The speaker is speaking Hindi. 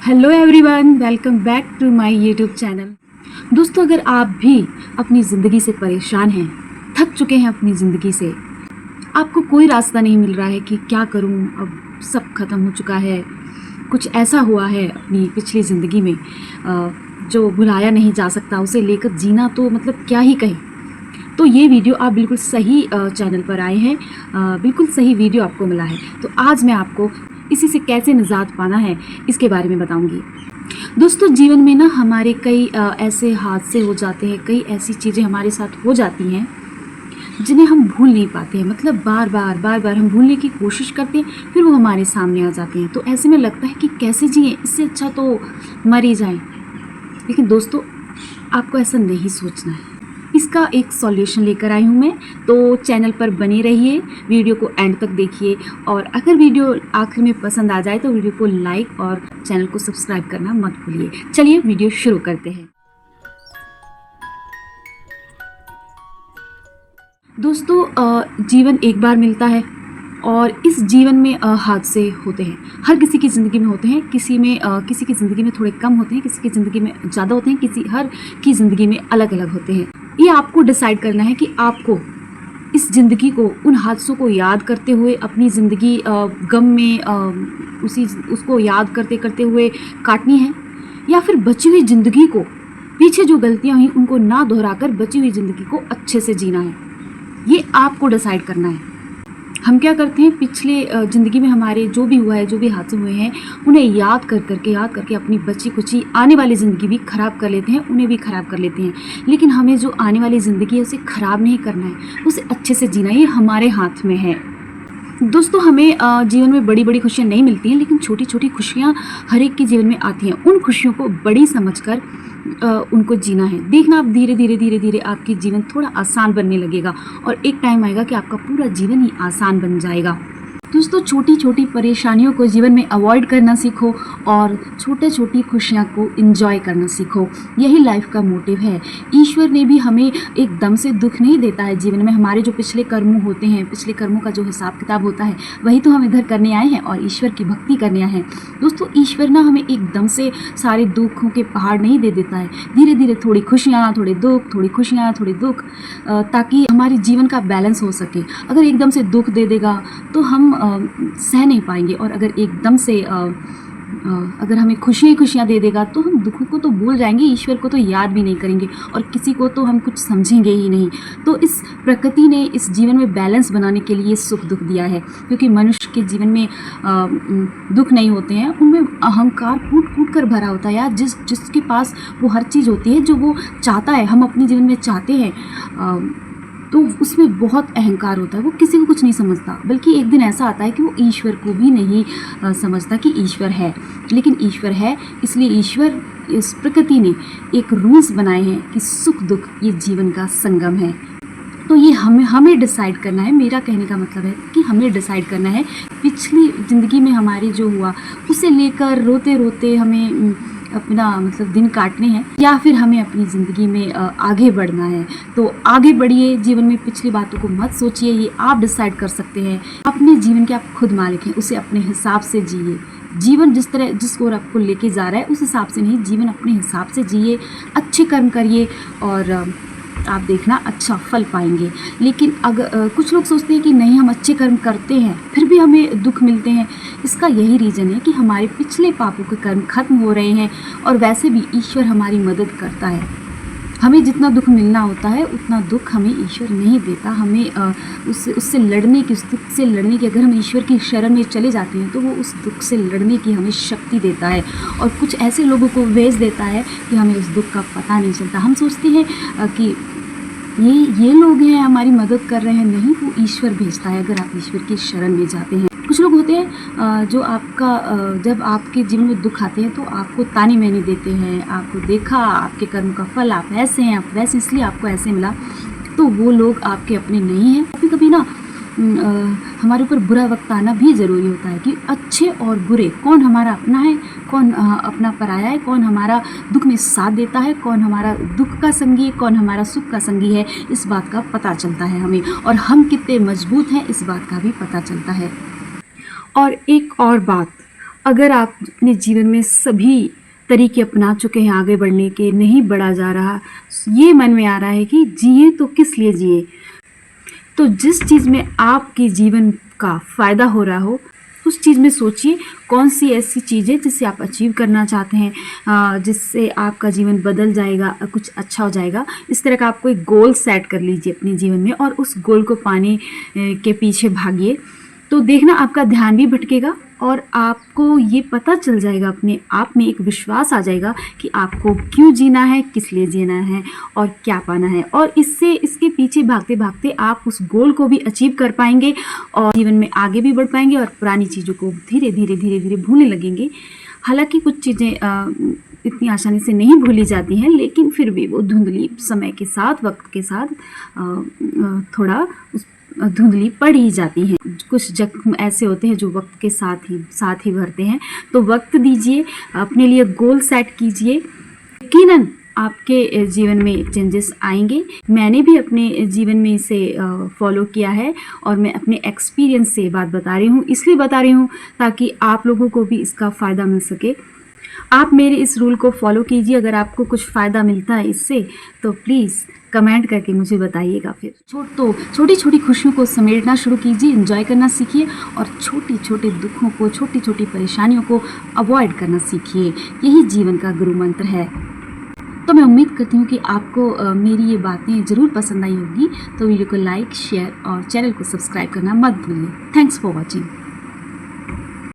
Hello everyone, welcome back to my YouTube channel. दोस्तों, अगर आप भी अपनी ज़िंदगी से परेशान हैं, थक चुके हैं अपनी ज़िंदगी से, आपको कोई रास्ता नहीं मिल रहा है कि क्या करूं, अब सब ख़त्म हो चुका है, कुछ ऐसा हुआ है अपनी पिछली ज़िंदगी में जो भुलाया नहीं जा सकता, उसे लेकर जीना तो मतलब क्या ही कहें। तो ये वीडियो आप बिल्कुल सही चैनल पर आए हैं, बिल्कुल सही वीडियो आपको मिला है। तो आज मैं आपको इसी से कैसे निजात पाना है इसके बारे में बताऊंगी। दोस्तों, जीवन में ना हमारे कई ऐसे हादसे हो जाते हैं, कई ऐसी चीज़ें हमारे साथ हो जाती हैं जिन्हें हम भूल नहीं पाते हैं। मतलब बार बार हम भूलने की कोशिश करते हैं, फिर वो हमारे सामने आ जाते हैं। तो ऐसे में लगता है कि कैसे जिए, इससे अच्छा तो मर ही जाएं। लेकिन दोस्तों, आपको ऐसा नहीं सोचना है। इसका एक सॉल्यूशन लेकर आई हूँ मैं, तो चैनल पर बने रहिए, वीडियो को एंड तक देखिए। और अगर वीडियो आखिर में पसंद आ जाए तो वीडियो को लाइक और चैनल को सब्सक्राइब करना मत भूलिए। चलिए वीडियो शुरू करते हैं। दोस्तों, जीवन एक बार मिलता है और इस जीवन में हादसे होते हैं। हर किसी की ज़िंदगी में होते हैं। किसी की ज़िंदगी में थोड़े कम होते हैं, किसी की ज़िंदगी में ज़्यादा होते हैं, हर की ज़िंदगी में अलग अलग होते हैं। ये आपको डिसाइड करना है कि आपको इस ज़िंदगी को, उन हादसों को याद करते हुए अपनी ज़िंदगी गम में उसको याद करते करते हुए काटनी है, या फिर बची हुई ज़िंदगी को, पीछे जो गलतियाँ हुई उनको ना दोहराकर बची हुई ज़िंदगी को अच्छे से जीना है। ये आपको डिसाइड करना है। हम क्या करते हैं, पिछले ज़िंदगी में हमारे जो भी हुआ है, जो भी हादसे हुए हैं, उन्हें याद करके अपनी बची कुची आने वाली ज़िंदगी भी ख़राब कर लेते हैं, उन्हें भी ख़राब कर लेते हैं। लेकिन हमें जो आने वाली ज़िंदगी है उसे ख़राब नहीं करना है, उसे अच्छे से जीना, ये हमारे हाथ में है। दोस्तों, हमें जीवन में बड़ी बड़ी खुशियाँ नहीं मिलती हैं, लेकिन छोटी छोटी खुशियाँ हर एक के जीवन में आती हैं। उन खुशियों को बड़ी समझकर उनको जीना है। देखना, आप धीरे धीरे आपकी जीवन थोड़ा आसान बनने लगेगा और एक टाइम आएगा कि आपका पूरा जीवन ही आसान बन जाएगा। दोस्तों, छोटी छोटी परेशानियों को जीवन में अवॉइड करना सीखो और छोटे छोटी खुशियाँ को एंजॉय करना सीखो। यही लाइफ का मोटिव है। ईश्वर ने भी हमें एकदम से दुख नहीं देता है जीवन में। हमारे जो पिछले कर्म होते हैं, पिछले कर्मों का जो हिसाब किताब होता है, वही तो हम इधर करने आए हैं और ईश्वर की भक्ति करने आए हैं। दोस्तों, ईश्वर ना हमें एकदम से सारे दुखों के पहाड़ नहीं दे देता है। धीरे धीरे थोड़ी खुशियाँ, थोड़े दुख, थोड़ी खुशियाँ, थोड़े दुख, ताकि हमारे जीवन का बैलेंस हो सके। अगर एकदम से दुख दे देगा तो हम सह नहीं पाएंगे, और अगर एकदम से अगर हमें खुशियाँ दे देगा तो हम दुखों को तो भूल जाएंगे, ईश्वर को तो याद भी नहीं करेंगे, और किसी को तो हम कुछ समझेंगे ही नहीं। तो इस प्रकृति ने इस जीवन में बैलेंस बनाने के लिए सुख दुख दिया है, क्योंकि मनुष्य के जीवन में दुख नहीं होते हैं, उनमें अहंकार कूट कर भरा होता है यार। जिसके पास वो हर चीज़ होती है जो वो चाहता है, हम अपने जीवन में चाहते हैं, तो उसमें बहुत अहंकार होता है। वो किसी को कुछ नहीं समझता, बल्कि एक दिन ऐसा आता है कि वो ईश्वर को भी नहीं समझता कि ईश्वर है। लेकिन ईश्वर है, इसलिए ईश्वर, इस प्रकृति ने एक रूल्स बनाए हैं कि सुख दुख ये जीवन का संगम है। तो ये हमें डिसाइड करना है। मेरा कहने का मतलब है कि हमें डिसाइड करना है, पिछली ज़िंदगी में हमारी जो हुआ उसे लेकर रोते रोते हमें अपना मतलब दिन काटने हैं, या फिर हमें अपनी ज़िंदगी में आगे बढ़ना है। तो आगे बढ़िए, जीवन में पिछली बातों को मत सोचिए, ये आप डिसाइड कर सकते हैं। अपने जीवन के आप खुद मालिक हैं, उसे अपने हिसाब से जिए। जीवन जिस ओर आपको लेके जा रहा है उस हिसाब से नहीं, जीवन अपने हिसाब से जिए, अच्छे कर्म करिए और आप देखना अच्छा फल पाएंगे। लेकिन अगर कुछ लोग सोचते हैं कि नहीं, हम अच्छे कर्म करते हैं फिर भी हमें दुख मिलते हैं। इसका यही रीज़न है कि हमारे पिछले पापों के कर्म खत्म हो रहे हैं, और वैसे भी ईश्वर हमारी मदद करता है। हमें जितना दुख मिलना होता है उतना दुख हमें ईश्वर नहीं देता। हमें उससे लड़ने की, उस दुख से लड़ने की, अगर हम ईश्वर की शरण में चले जाते हैं तो वो उस दुख से लड़ने की हमें शक्ति देता है, और कुछ ऐसे लोगों को भेज देता है कि हमें उस दुख का पता नहीं चलता। हम सोचते हैं कि ये लोग हैं हमारी मदद कर रहे हैं, नहीं, वो ईश्वर भेजता है अगर आप ईश्वर की शरण में जाते हैं। कुछ लोग होते हैं जो आपका जब आपके जीवन में दुख आते हैं तो आपको ताने मेने देते हैं, आपको देखा आपके कर्म का फल, आप ऐसे हैं, आप वैसे, इसलिए आपको ऐसे मिला। तो वो लोग आपके अपने नहीं हैं। कभी कभी ना हमारे ऊपर बुरा वक्त आना भी ज़रूरी होता है कि अच्छे और बुरे, कौन हमारा अपना है, कौन अपना पराया है, कौन हमारा दुख में साथ देता है, कौन हमारा दुख का संगी है, कौन हमारा सुख का संगी है, इस बात का पता चलता है हमें। और हम कितने मजबूत हैं इस बात का भी पता चलता है। और एक और बात, अगर आप अपने जीवन में सभी तरीके अपना चुके हैं आगे बढ़ने के, नहीं बढ़ा जा रहा, ये मन में आ रहा है कि जिए तो किस लिए जिए, तो जिस चीज़ में आपके जीवन का फ़ायदा हो रहा हो उस चीज़ में सोचिए। कौन सी ऐसी चीज़ है जिसे आप अचीव करना चाहते हैं, जिससे आपका जीवन बदल जाएगा, कुछ अच्छा हो जाएगा। इस तरह का आप कोई गोल सेट कर लीजिए अपने जीवन में और उस गोल को पाने के पीछे भागिए। तो देखना आपका ध्यान भी भटकेगा और आपको ये पता चल जाएगा, अपने आप में एक विश्वास आ जाएगा कि आपको क्यों जीना है, किस लिए जीना है और क्या पाना है। और इसके पीछे भागते भागते आप उस गोल को भी अचीव कर पाएंगे और जीवन में आगे भी बढ़ पाएंगे और पुरानी चीज़ों को धीरे धीरे भूलने लगेंगे। हालांकि कुछ चीज़ें इतनी आसानी से नहीं भूली जाती हैं, लेकिन फिर भी वो धुंधली समय के साथ, वक्त के साथ थोड़ा धुंधली पड़ ही जाती हैं। कुछ जख्म ऐसे होते हैं जो वक्त के साथ ही भरते हैं। तो वक्त दीजिए, अपने लिए गोल सेट कीजिए, यकीनन आपके जीवन में चेंजेस आएंगे। मैंने भी अपने जीवन में इसे फॉलो किया है और मैं अपने एक्सपीरियंस से बात बता रही हूँ, इसलिए बता रही हूँ ताकि आप लोगों को भी इसका फ़ायदा मिल सके। आप मेरे इस रूल को फॉलो कीजिए। अगर आपको कुछ फ़ायदा मिलता है इससे तो प्लीज़ कमेंट करके मुझे बताइएगा। फिर छोटी छोटी खुशियों को समेटना शुरू कीजिए, एंजॉय करना सीखिए और छोटे छोटे दुखों को, छोटी छोटी परेशानियों को अवॉइड करना सीखिए। यही जीवन का गुरु मंत्र है। तो मैं उम्मीद करती हूँ कि आपको मेरी ये बातें ज़रूर पसंद आई होगी। तो वीडियो को लाइक, शेयर और चैनल को सब्सक्राइब करना मत भूलिए। Thanks for watching.